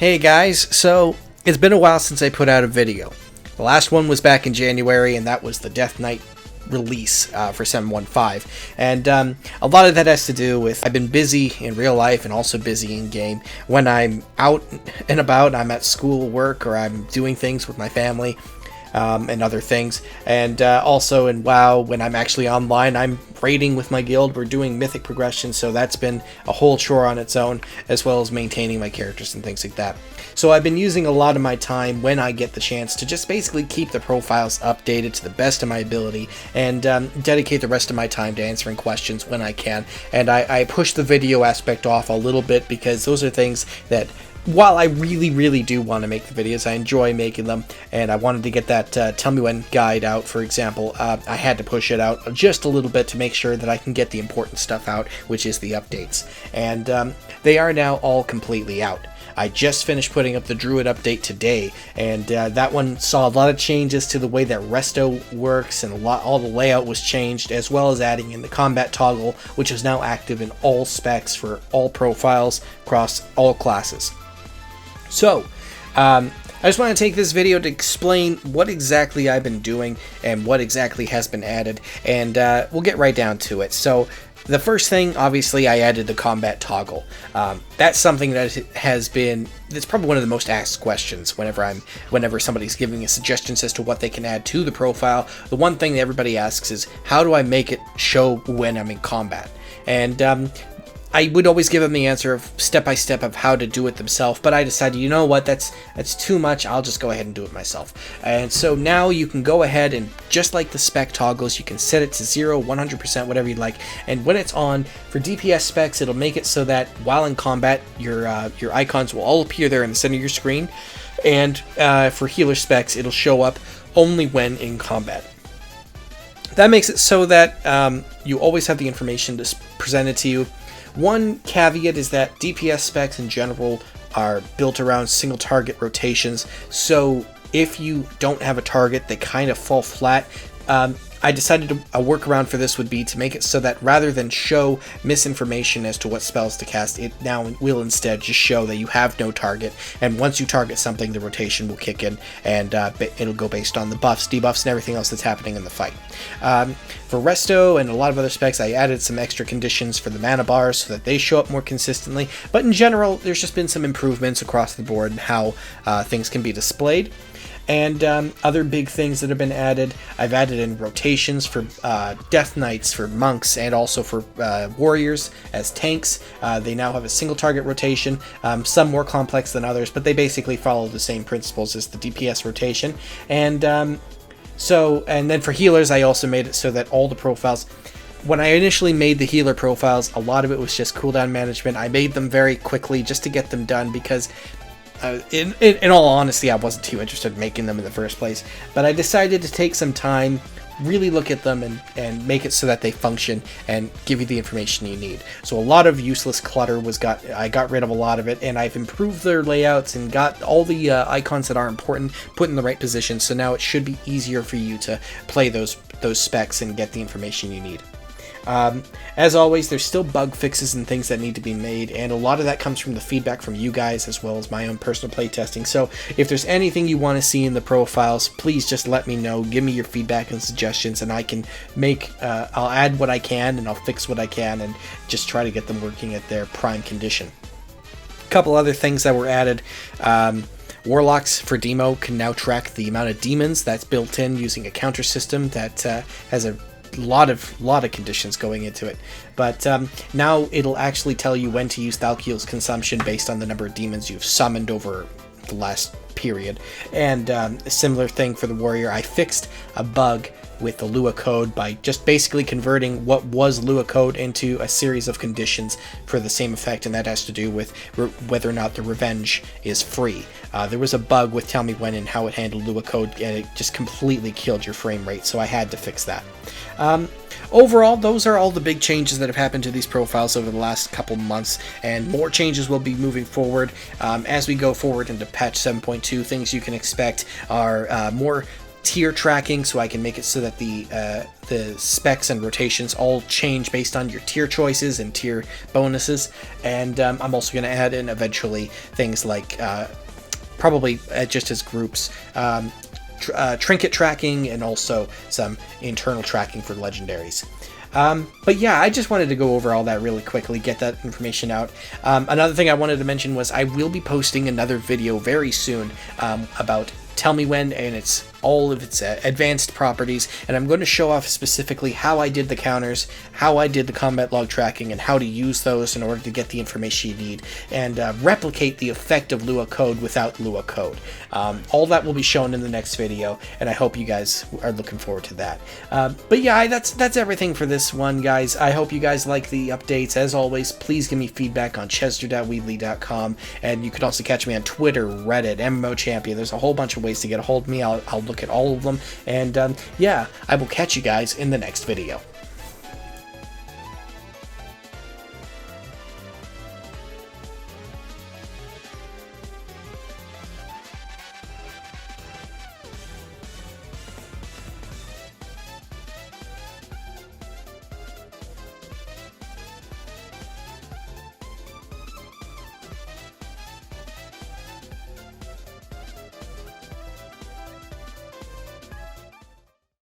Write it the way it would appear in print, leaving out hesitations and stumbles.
Hey guys, so it's been a while since I put out a video. The last one was back in January, and that was the Death Knight release for 715. And a lot of that has to do with I've been busy in real life and also busy in game. When I'm out and about, I'm at school, work, or I'm doing things with my family. And other things, and also in WoW, when I'm actually online, I'm raiding with my guild. We're doing mythic progression, so that's been a whole chore on its own, as well as maintaining my characters and things like that. So I've been using a lot of my time when I get the chance to just basically keep the profiles updated to the best of my ability, and dedicate the rest of my time to answering questions when I can. And I push the video aspect off a little bit because those are things that, while I really do want to make the videos, I enjoy making them, and I wanted to get that Tell Me When guide out, for example. I had to push it out just a little bit to make sure that I can get the important stuff out, which is the updates. And they are now all completely out. I just finished putting up the Druid update today, and that one saw a lot of changes to the way that Resto works, and all the layout was changed, as well as adding in the combat toggle, which is now active in all specs for all profiles across all classes. So, I just want to take this video to explain what exactly I've been doing and what exactly has been added, and we'll get right down to it. So, the first thing, obviously, I added the combat toggle. That's something that that's probably one of the most asked questions whenever somebody's giving me suggestions as to what they can add to the profile. The one thing that everybody asks is, how do I make it show when I'm in combat? And I would always give them the answer of step-by-step of how to do it themselves, but I decided, you know what, that's too much, I'll just go ahead and do it myself. And so now you can go ahead and, just like the spec toggles, you can set it to 0, 100%, whatever you'd like, and when it's on, for DPS specs, it'll make it so that while in combat, your icons will all appear there in the center of your screen, and for healer specs, it'll show up only when in combat. That makes it so that you always have the information presented to you. One caveat is that DPS specs in general are built around single target rotations, so if you don't have a target, they kind of fall flat. I decided a workaround for this would be to make it so that rather than show misinformation as to what spells to cast, it now will instead just show that you have no target, and once you target something, the rotation will kick in, and it'll go based on the buffs, debuffs, and everything else that's happening in the fight. For Resto and a lot of other specs, I added some extra conditions for the mana bars so that they show up more consistently, but in general, there's just been some improvements across the board in how things can be displayed. And other big things that have been added, I've added in rotations for Death Knights, for monks, and also for warriors as tanks. They now have a single target rotation, some more complex than others, but they basically follow the same principles as the DPS rotation. And then for healers, I also made it so that all the profiles, when I initially made the healer profiles, a lot of it was just cooldown management. I made them very quickly just to get them done because in all honesty, I wasn't too interested in making them in the first place, but I decided to take some time, really look at them, and make it so that they function and give you the information you need. So a lot of useless clutter I got rid of a lot of it, and I've improved their layouts and got all the icons that are important put in the right position, so now it should be easier for you to play those specs and get the information you need. As always, there's still bug fixes and things that need to be made, and a lot of that comes from the feedback from you guys as well as my own personal playtesting. So if there's anything you want to see in the profiles, please just let me know, give me your feedback and suggestions, and I can I'll add what I can and I'll fix what I can and just try to get them working at their prime condition. A couple other things that were added. Warlocks for demo can now track the amount of demons that's built in using a counter system that has a lot of conditions going into it, but now it'll actually tell you when to use Thalkiel's consumption based on the number of demons you've summoned over the last period. And a similar thing for the warrior. I fixed a bug with the Lua code by just basically converting what was Lua code into a series of conditions for the same effect, and that has to do with whether or not the revenge is free. There was a bug with Tell Me When and how it handled Lua code, and it just completely killed your frame rate, so I had to fix that. Overall, those are all the big changes that have happened to these profiles over the last couple months, and more changes will be moving forward. As we go forward into patch 7.2, things you can expect are more tier tracking, so I can make it so that the specs and rotations all change based on your tier choices and tier bonuses. And I'm also going to add in eventually things like probably just as groups, trinket tracking, and also some internal tracking for legendaries. But yeah, I just wanted to go over all that really quickly, get that information out. Another thing I wanted to mention was I will be posting another video very soon about Tell Me When, and it's all of its advanced properties, and I'm going to show off specifically how I did the counters, how I did the combat log tracking, and how to use those in order to get the information you need, and replicate the effect of Lua code without Lua code. All that will be shown in the next video, and I hope you guys are looking forward to that. But yeah, that's everything for this one, guys. I hope you guys like the updates. As always, please give me feedback on chesder.weebly.com, and you can also catch me on Twitter, Reddit, MMO Champion. There's a whole bunch of ways to get a hold of me. I'll look at all of them, and yeah, I will catch you guys in the next video.